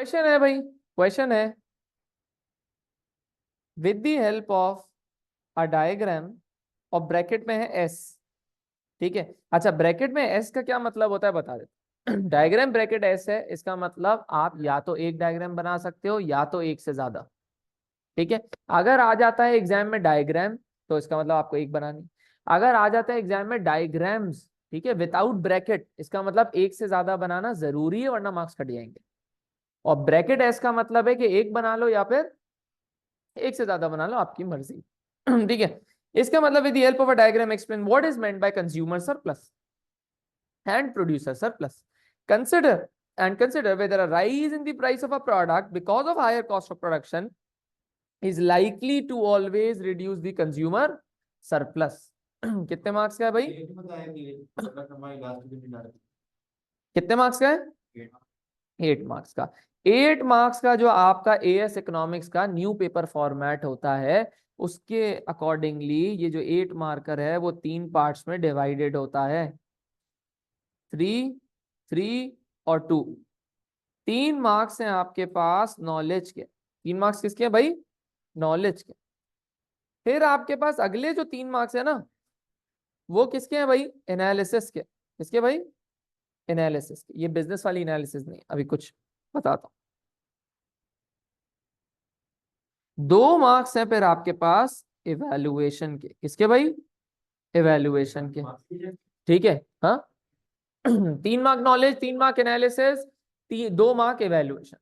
Question है भाई, question है with the help of a diagram और ब्रैकेट में है एस। ठीक है, अच्छा ब्रैकेट में एस का क्या मतलब होता है बता देते। डायग्राम ब्रैकेट एस है, इसका मतलब आप या तो एक डायग्राम बना सकते हो या तो एक से ज्यादा। ठीक है, अगर आ जाता है एग्जाम में डायग्राम तो इसका मतलब आपको एक बनानी। अगर आ जाता है एग्जाम में डायग्राम्स, ठीक है, विदाउट ब्रैकेट, इसका मतलब एक से ज्यादा बनाना जरूरी है वरना मार्क्स कट जाएंगे। और ब्रैकेट एस का मतलब है कि एक बना लो या फिर एक से ज्यादा बना लो, आपकी मर्जी। ठीक है, इसका मतलब with the help of a diagram explain what is meant by consumer surplus and producer surplus. Consider whether a rise in the price of a product because of higher cost of production is likely to always reduce the consumer surplus. कितने marks का है भाई? कितने marks का है? 8 marks का। 8 marks का जो आपका एएस इकोनॉमिक्स का न्यू पेपर फॉर्मेट होता है उसके अकॉर्डिंगली ये जो 8 मार्कर है वो 3 पार्ट्स में डिवाइडेड होता है, 3, 3 और 2। 3 मार्क्स हैं आपके पास नॉलेज के। 3 मार्क्स किसके हैं भाई? नॉलेज के। फिर आपके पास अगले जो 3 मार्क्स है ना वो किसके हैं भाई? एनालिसिस के। किसके भाई? एनालिसिस के। ये बिजनेस वाली एनालिसिस नहीं, अभी कुछ बताता हूं। 2 मार्क्स हैं फिर आपके पास इवैल्यूएशन के। किसके भाई? इवैल्यूएशन के। ठीक है, हाँ। 3 mark knowledge, 3 mark analysis, 2 mark evaluation.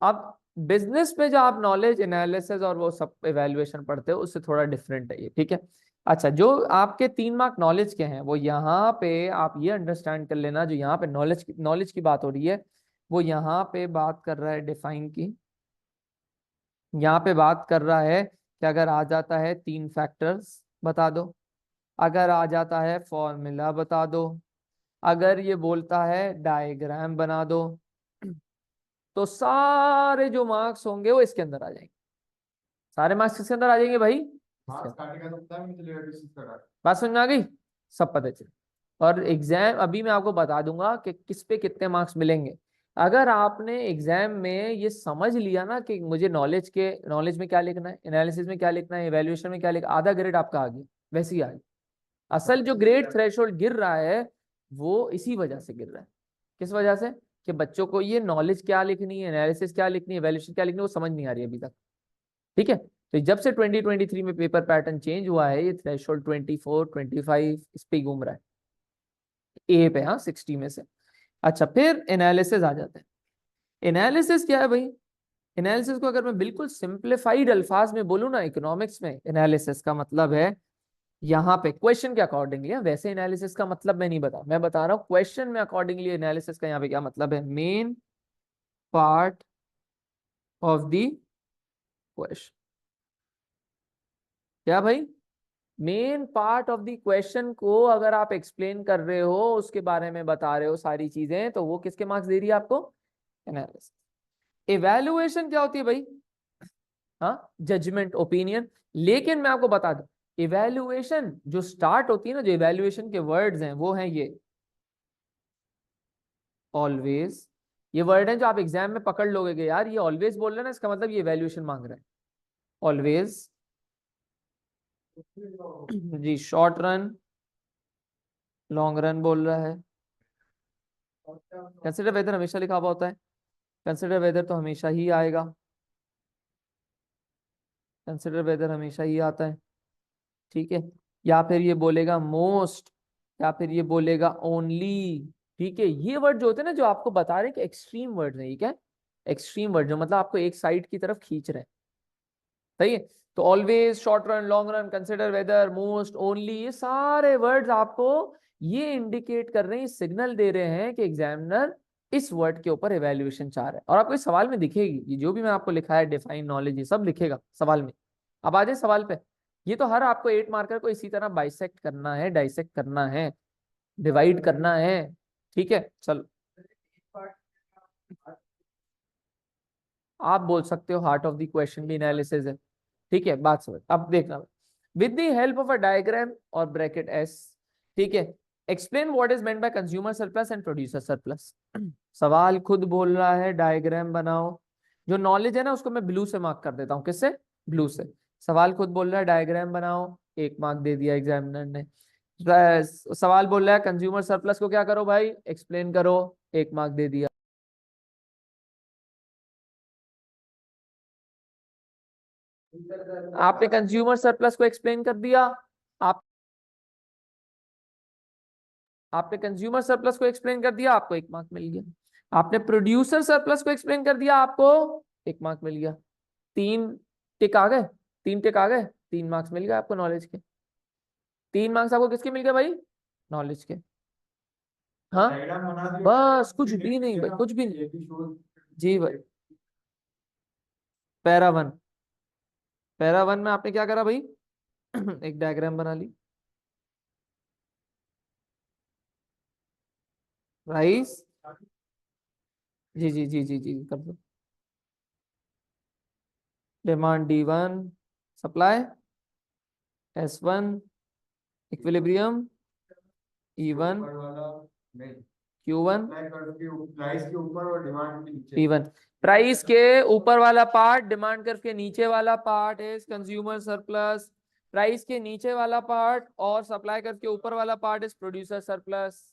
अब बिजनेस में जो आप नॉलेज एनालिसिस और वो सब इवैल्यूएशन पढ़ते हो उससे थोड़ा डिफरेंट है ये। ठीक है, अच्छा जो आपके 3 मार्क नॉलेज के हैं वो यहाँ पे आप ये अंडरस्टैंड कर लेना, जो यहाँ पे नॉलेज की बात हो रही है वो यहाँ पे बात कर रहा है डिफाइन की। यहाँ पे बात कर रहा है कि अगर आ जाता है 3 फैक्टर्स बता दो, अगर आ जाता है फॉर्मूला बता दो, अगर ये बोलता है डायग्राम बना दो, तो सारे जो मार्क्स होंगे वो इसके अंदर आ जाएंगे। सारे मार्क्स किसके अंदर आ जाएंगे भाई? बात समझ में आ गई? सब पता चल। और एग्जाम अभी मैं आपको बता दूंगा कि किस पे कितने मार्क्स मिलेंगे। अगर आपने एग्जाम में ये समझ लिया ना कि मुझे नॉलेज में क्या लिखना है, एनालिसिस में क्या लिखना है, इवैल्यूएशन में क्या लिखना, आधा ग्रेड आपका आ गया। वैसे ही आ गया। असल जो ग्रेड थ्रेशोल्ड गिर रहा है वो इसी वजह से गिर रहा है। किस वजह से? कि बच्चों को ये नॉलेज क्या लिखनी है, एनालिसिस क्या लिखनी है, इवैल्यूएशन क्या लिखनी है, वो समझ नहीं आ रही अभी तक। ठीक है, तो जब से 2023 में पेपर पैटर्न चेंज हुआ है ये थ्रेशोल्ड 24, 25 इस पे घूम रहा है, ए पे, हाँ 60 में से। अच्छा फिर एनालिसिस आ जाते हैं। एनालिसिस क्या है भाई? एनालिसिस को अगर मैं बिल्कुल सिंप्लीफाइड अल्फाज में बोलूँ ना, इकोनॉमिक्स में एनालिसिस का मतलब है यहाँ पे क्वेश्चन के अकॉर्डिंगली, वैसे एनालिसिस का मतलब मैं नहीं बता, मैं बता रहा हूँ क्वेश्चन में अकॉर्डिंगली एनालिसिस का यहाँ पे क्या मतलब है। Main part of the question. क्या भाई? Main part of the question को अगर आप एक्सप्लेन कर रहे हो, उसके बारे में बता रहे हो सारी चीजें, तो वो किसके मार्क्स दे रही है आपको? एनालिसिस। इवैल्यूएशन क्या होती है भाई? हाँ, जजमेंट, ओपिनियन। लेकिन मैं आपको बता दूं, इवैल्यूएशन जो स्टार्ट होती है ना, जो इवैल्यूएशन के वर्ड्स हैं वो हैं ये ऑलवेज। ये वर्ड है जो आप एग्जाम में पकड़ लोगे कि यार ये ऑलवेज बोल रहे हैं ना, इसका मतलब ये इवैल्यूएशन मांग रहा है। ऑलवेज जी, शॉर्ट रन, लॉन्ग रन बोल रहा है। कंसिडर वेदर हमेशा लिखा हुआ होता है, कंसिडर वेदर तो हमेशा ही आएगा, कंसिडर वेदर हमेशा ही आता है। ठीक है, या फिर ये बोलेगा मोस्ट, या फिर ये बोलेगा ओनली। ठीक है, ये वर्ड जो होते हैं ना जो आपको बता रहे हैं कि एक्सट्रीम वर्ड है, ये क्या? एक्सट्रीम वर्ड जो मतलब आपको एक साइड की तरफ खींच रहे हैं। सही है, तो always, short run, long run, consider whether, most, only, ये सारे वर्ड्स आपको ये इंडिकेट कर रहे हैं, सिग्नल दे रहे हैं कि एग्जामिनर इस वर्ड के ऊपर एवेल्युएशन चाह रहा है। और आपको इस सवाल में दिखेगी, ये जो भी मैं आपको लिखा है डिफाइन नॉलेज, ये सब लिखेगा सवाल में। अब आ जाए सवाल पे। ये तो हर आपको 8 मार्कर को इसी तरह बाइसेक्ट करना है, डाइसेक्ट करना है, डिवाइड करना है। ठीक है, चलो आप बोल सकते हो हार्ट ऑफ द क्वेश्चन भी एनालिसिस है। ठीक है, बात समझ। अब देखना, with the help of a diagram और ब्रैकेट एस, ठीक है, explain what is meant by consumer surplus and producer surplus. सवाल खुद बोल रहा है, डायग्राम बनाओ। जो नॉलेज है ना उसको मैं ब्लू से मार्क कर देता हूँ। किससे? ब्लू से। सवाल खुद बोल रहा है, डायग्राम बनाओ, 1 मार्क दे दिया एग्जामिनर ने। सवाल बोल रहा है कंज्यूमर सरप्लस को क्या करो भाई, एक्सप्लेन करो, 1 मार्क दे दिया। आपने कंज्यूमर सरप्लस को एक्सप्लेन कर दिया, आप आपने कंज्यूमर सरप्लस को एक्सप्लेन कर दिया, आपको 1 मार्क मिल गया। आपने प्रोड्यूसर सरप्लस को एक्सप्लेन कर दिया, आपको 1 मार्क मिल गया। 3 टिक आ गए, 3 टिक आ गए, 3 मार्क्स मिल गए आपको नॉलेज के। 3 मार्क्स आपको किसके मिल गए भाई? नॉलेज के। हाँ बस, कुछ भी नहीं भाई, कुछ भी नहीं। जी भाई। पैरा 1, पैरा 1 में आपने क्या करा भाई? एक डायग्राम बना ली। राइस, जी जी जी जी जी कर दो। Demand D1, supply S1, equilibrium E1, Q1, price के ऊपर और डिमांड के नीचे। P1, प्राइस के ऊपर वाला पार्ट, डिमांड कर्व के नीचे वाला part is consumer surplus. Price के नीचे वाला पार्ट और सप्लाई कर्व के ऊपर वाला part is producer surplus.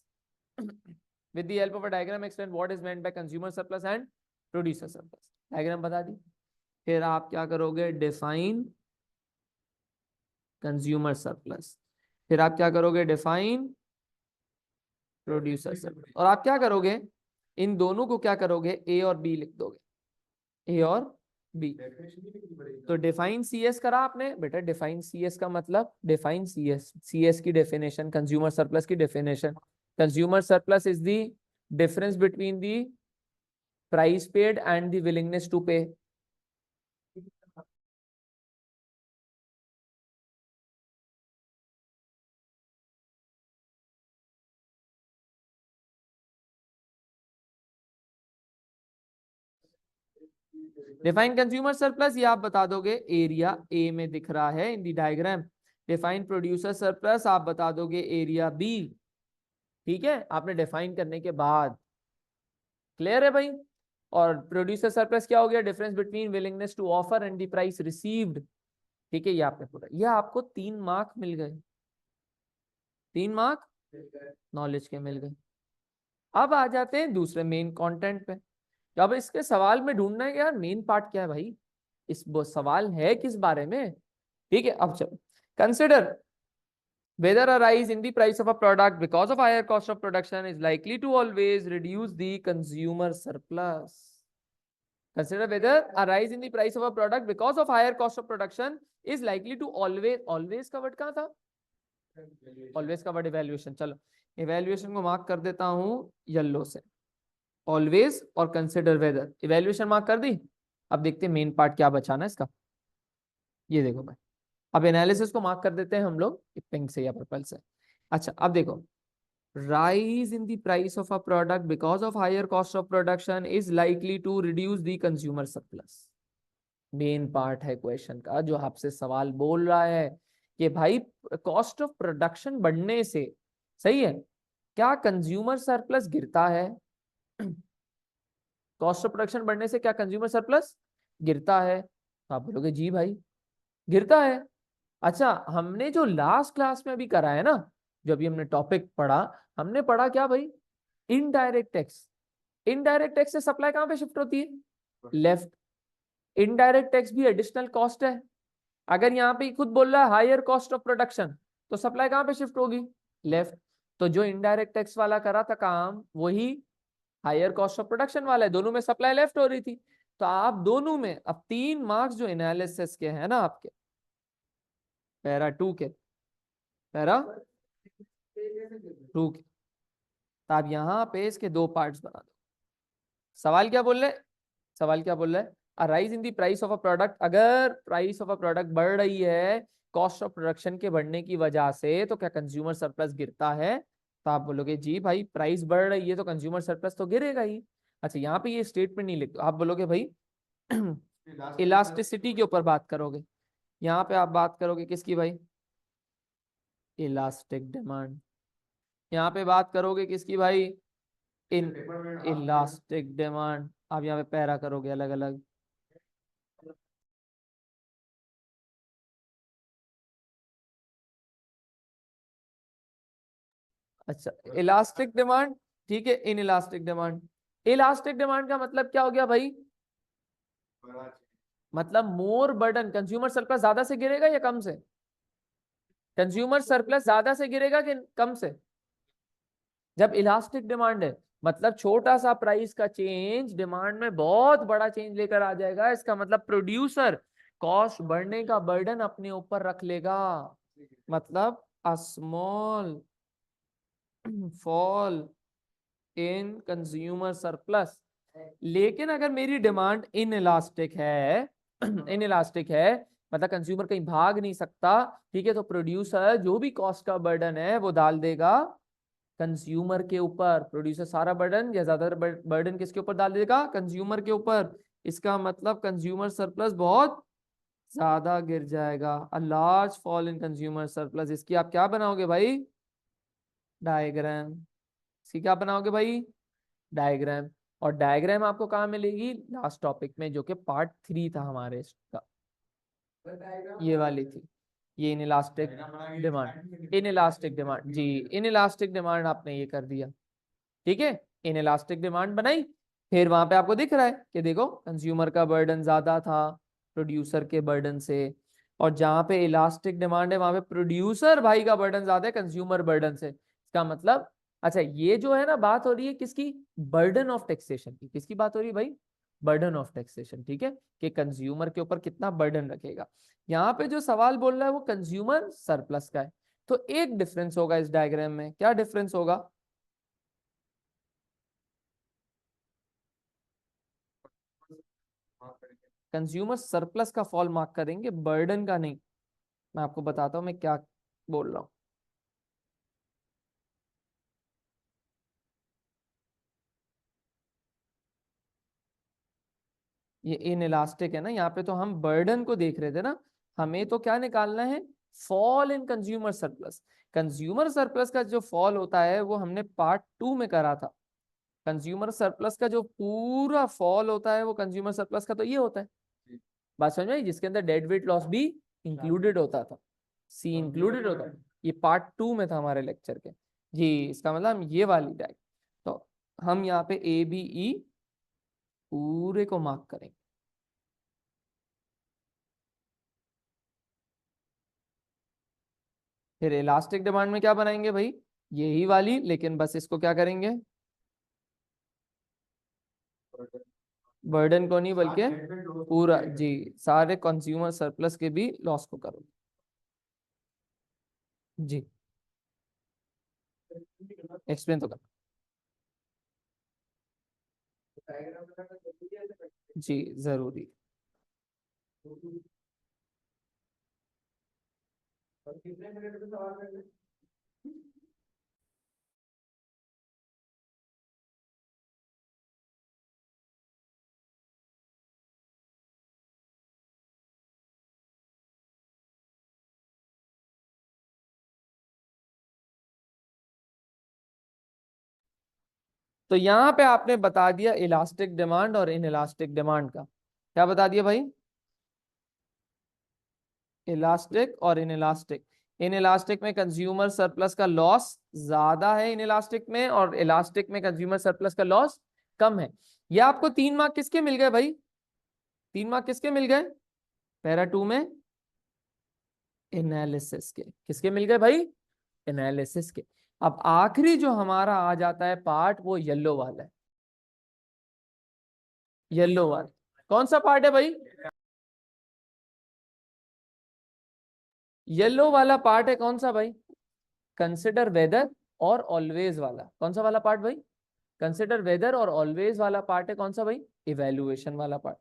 With the help of a diagram explain what is meant by consumer surplus and producer surplus. Diagram बता दी। फिर आप क्या करोगे? Define consumer surplus. फिर आप क्या करोगे? Define producer surplus. और आप क्या करोगे? इन दोनों को क्या करोगे? ए और बी लिख दोगे, ए और बी। तो डिफाइन सीएस करा आपने बेटा। डिफाइन सीएस का मतलब, डिफाइन सीएस, सीएस की डेफिनेशन, कंज्यूमर सरप्लस की definition. Consumer surplus is the difference between the price paid and the willingness to pay. Define consumer surplus, ये आप बता दोगे एरिया ए में दिख रहा है in the diagram. Define producer surplus आप बता दोगे एरिया बी। ठीक है, आपने डिफाइन करने के बाद। क्लियर है भाई? और प्रोड्यूसर सरप्लस क्या हो गया? Difference between willingness to offer and the price received. ठीक है, ये आपने पूरा, ये आपको 3 मार्क मिल गए। 3 मार्क नॉलेज के मिल गए। अब आ जाते हैं दूसरे मेन कंटेंट पे। तो अब इसके सवाल में ढूंढना है यार मेन पार्ट क्या है भाई, इस वो सवाल है किस बारे में। ठीक है, अब चलो। Consider whether a rise in the price of a product because of higher cost of production is likely to always reduce the consumer surplus. Consider whether a rise in the price of a product because of higher cost of production is likely to always का word कहाँ था? Always का word evaluation. चलो evaluation को mark कर देता हूं yellow से। ऑलवेज और कंसिडर वेदर, इवैल्यूएशन मार्क कर दी। अब देखते हैं मेन पार्ट क्या बचाना है इसका। ये देखो भाई, अब एनालिसिस को मार्क कर देते हैं हम लोग पिंक से या पर्पल से। अच्छा अब देखो, rise in the price of a product because of higher cost of production is likely to reduce the consumer surplus। Main part है क्वेश्चन का, जो आपसे सवाल बोल रहा है कि भाई कॉस्ट ऑफ प्रोडक्शन बढ़ने से, सही है, क्या कंज्यूमर सरप्लस गिरता है? कॉस्ट ऑफ प्रोडक्शन बढ़ने से क्या कंज्यूमर सरप्लस गिरता है? तो आप बोलोगे जी भाई गिरता है। अच्छा, हमने जो लास्ट क्लास में अभी करा है ना, जो अभी हमने टॉपिक पढ़ा, हमने पढ़ा क्या भाई? Indirect tax. इनडायरेक्ट टैक्स से सप्लाई कहां पे शिफ्ट होती है? लेफ्ट। इनडायरेक्ट टैक्स भी एडिशनल कॉस्ट है। अगर यहाँ पे खुद बोल रहा है हायर कॉस्ट ऑफ प्रोडक्शन, तो सप्लाई कहां पे शिफ्ट होगी? लेफ्ट। तो जो इनडायरेक्ट टैक्स वाला करा था काम, वही हायर कॉस्ट ऑफ प्रोडक्शन वाला है। दोनों में सप्लाई लेफ्ट हो रही थी। तो आप दोनों में अब 3 मार्क्स जो एनालिसिस के हैं ना आपके, पैरा 2 के, पैरा 2 के, तो आप यहाँ पे इसके 2 पार्ट्स बना दो। सवाल क्या बोल रहे? सवाल क्या बोल रहा है? अ rise in the price of a product, अगर प्राइस ऑफ अ प्रोडक्ट बढ़ रही है कॉस्ट ऑफ प्रोडक्शन के बढ़ने की वजह से, तो क्या कंज्यूमर सरप्लस गिरता है? तो आप बोलोगे जी भाई प्राइस बढ़ रही है तो कंज्यूमर सरप्लस तो गिरेगा ही। अच्छा, यहाँ पे ये स्टेटमेंट नहीं लिखते, आप बोलोगे भाई इलास्टिसिटी के ऊपर बात करोगे। यहाँ पे आप बात करोगे किसकी भाई? Elastic demand. यहाँ पे बात करोगे किसकी भाई, इन इलास्टिक डिमांड। आप यहाँ पे पैरा करोगे अलग अलग। अच्छा, इलास्टिक डिमांड, ठीक है। In elastic demand, elastic demand का मतलब क्या हो गया भाई, मतलब मोर बर्डन, कंज्यूमर सरप्लस ज्यादा से गिरेगा या कम से, कंज्यूमर सरप्लस ज्यादा से गिरेगा कि कम से। जब इलास्टिक डिमांड है मतलब छोटा सा प्राइस का चेंज डिमांड में बहुत बड़ा चेंज लेकर आ जाएगा, इसका मतलब प्रोड्यूसर कॉस्ट बढ़ने का बर्डन अपने ऊपर रख लेगा, मतलब a small fall in consumer surplus. लेकिन अगर मेरी डिमांड इन इलास्टिक है इन इलास्टिक है मतलब कंज्यूमर कहीं भाग नहीं सकता, ठीक है, तो प्रोड्यूसर जो भी कॉस्ट का बर्डन है वो डाल देगा कंज्यूमर के ऊपर। प्रोड्यूसर सारा बर्डन या ज्यादातर बर्डन किसके ऊपर डाल देगा, कंज्यूमर के ऊपर। इसका मतलब कंज्यूमर सरप्लस बहुत ज्यादा गिर जाएगा, a large fall in consumer surplus. इसकी आप क्या बनाओगे भाई, डायग्राम। इसकी क्या बनाओगे भाई, डायग्राम। और डायग्राम आपको कहाँ मिलेगी, लास्ट टॉपिक में जो कि पार्ट 3 था हमारे इसका, ये वाली थी, ये inelastic demand. Inelastic demand जी, इन इलास्टिक डिमांड आपने ये कर दिया, ठीक है। इन इलास्टिक डिमांड बनाई, फिर वहां पे आपको दिख रहा है कि देखो कंज्यूमर का बर्डन ज्यादा था प्रोड्यूसर के बर्डन से, और जहां पे इलास्टिक डिमांड है वहां पे प्रोड्यूसर भाई का बर्डन ज्यादा है कंज्यूमर बर्डन से। इसका मतलब, अच्छा ये जो है ना बात हो रही है किसकी, बर्डन ऑफ टैक्सेशन की। किसकी बात हो रही है भाई, बर्डन ऑफ टैक्सेशन, ठीक है, कि कंज्यूमर के ऊपर कितना बर्डन रखेगा। यहाँ पे जो सवाल बोल रहा है वो कंज्यूमर सरप्लस का है। तो एक डिफरेंस होगा इस डायग्राम में, क्या डिफरेंस होगा, कंज्यूमर सरप्लस का फॉल मार्क करेंगे, बर्डन का नहीं। मैं आपको बताता हूं मैं क्या बोल रहा हूं। ये इन इलास्टिक है ना, यहाँ पे तो हम बर्डन को देख रहे थे ना, हमें तो क्या निकालना है, fall in consumer surplus. Consumer surplus का जो फॉल होता है वो हमने पार्ट 2 में करा था। कंज्यूमर सरप्लस का जो पूरा फॉल होता है वो कंज्यूमर सरप्लस का तो ये होता है, बात समझ में आई? जिसके अंदर डेड वेट लॉस भी इंक्लूडेड होता था, सी इंक्लूडेड होता था। ये पार्ट 2 में था हमारे लेक्चर के जी। इसका मतलब हम ये वाली डायग्राम, तो हम यहाँ पे ए बी ई पूरे को मार्क करेंगे। फिर इलास्टिक डिमांड में क्या बनाएंगे भाई, यही वाली, लेकिन बस इसको क्या करेंगे, बर्डन को नहीं बल्कि पूरा जी, सारे कंज्यूमर सरप्लस के भी लॉस को करो जी। एक्सप्लेन तो कर जी, जरूरी। तो यहाँ पे आपने बता दिया इलास्टिक डिमांड और इन इलास्टिक डिमांड का, क्या बता दिया भाई, इलास्टिक और इन इलास्टिक। इन इलास्टिक में कंज्यूमर सरप्लस का लॉस ज्यादा है इन इलास्टिक में, और इलास्टिक में कंज्यूमर सरप्लस का लॉस कम है। ये आपको 3 मार्क किसके मिल गए भाई, 3 मार्क किसके मिल गए, पैरा 2 में एनालिसिस के। किसके मिल गए भाई, एनालिसिस के। अब आखिरी जो हमारा आ जाता है पार्ट वो येलो वाला है, येलो वाला कौन सा पार्ट है भाई, येलो वाला पार्ट है कौन सा भाई, कंसिडर वेदर और ऑलवेज वाला। कौन सा वाला पार्ट भाई, कंसिडर वेदर और ऑलवेज वाला पार्ट है कौन सा भाई, इवेल्युएशन वाला पार्ट।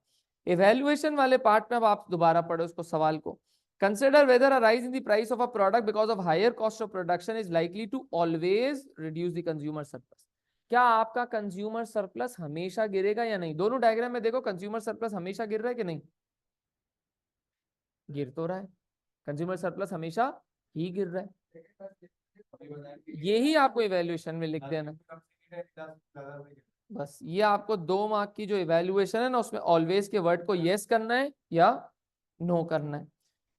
इवेल्युएशन वाले पार्ट में अब आप दोबारा पढ़ो उसको सवाल को, consider whether a rise in the price of a product because of higher cost of production is likely to always reduce the consumer surplus. क्या आपका कंज्यूमर सरप्लस हमेशा गिरेगा या नहीं, दोनों डायग्राम में देखो कंज्यूमर सरप्लस हमेशा गिर रहा है कि नहीं, गिर तो रहा है, कंज्यूमर सरप्लस हमेशा ही गिर रहा है। यही आपको इवैल्यूएशन में लिख देना। बस ये आपको 2 मार्क की जो इवैल्यूएशन है ना, उसमें ऑलवेज के वर्ड को यस करना है या नो करना है।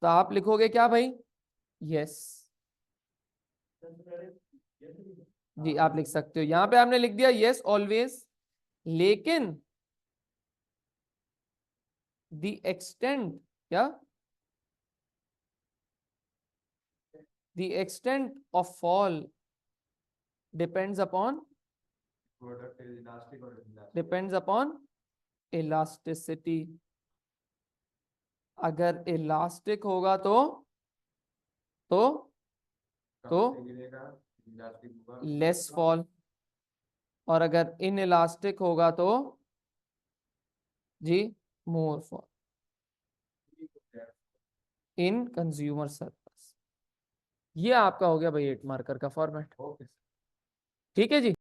तो आप लिखोगे क्या भाई? यस। जी आप लिख सकते हो, यहां पे आपने लिख दिया यस ऑलवेज, लेकिन द एक्सटेंट, क्या? The extent of fall depends upon, elasticity. अगर इलास्टिक होगा तो तो लेस फॉल, और अगर इन इलास्टिक होगा तो जी मोर फॉल इन कंज्यूमर सरप्लस। ये आपका हो गया भाई 8 मार्कर का फॉर्मेट। ठीक है जी।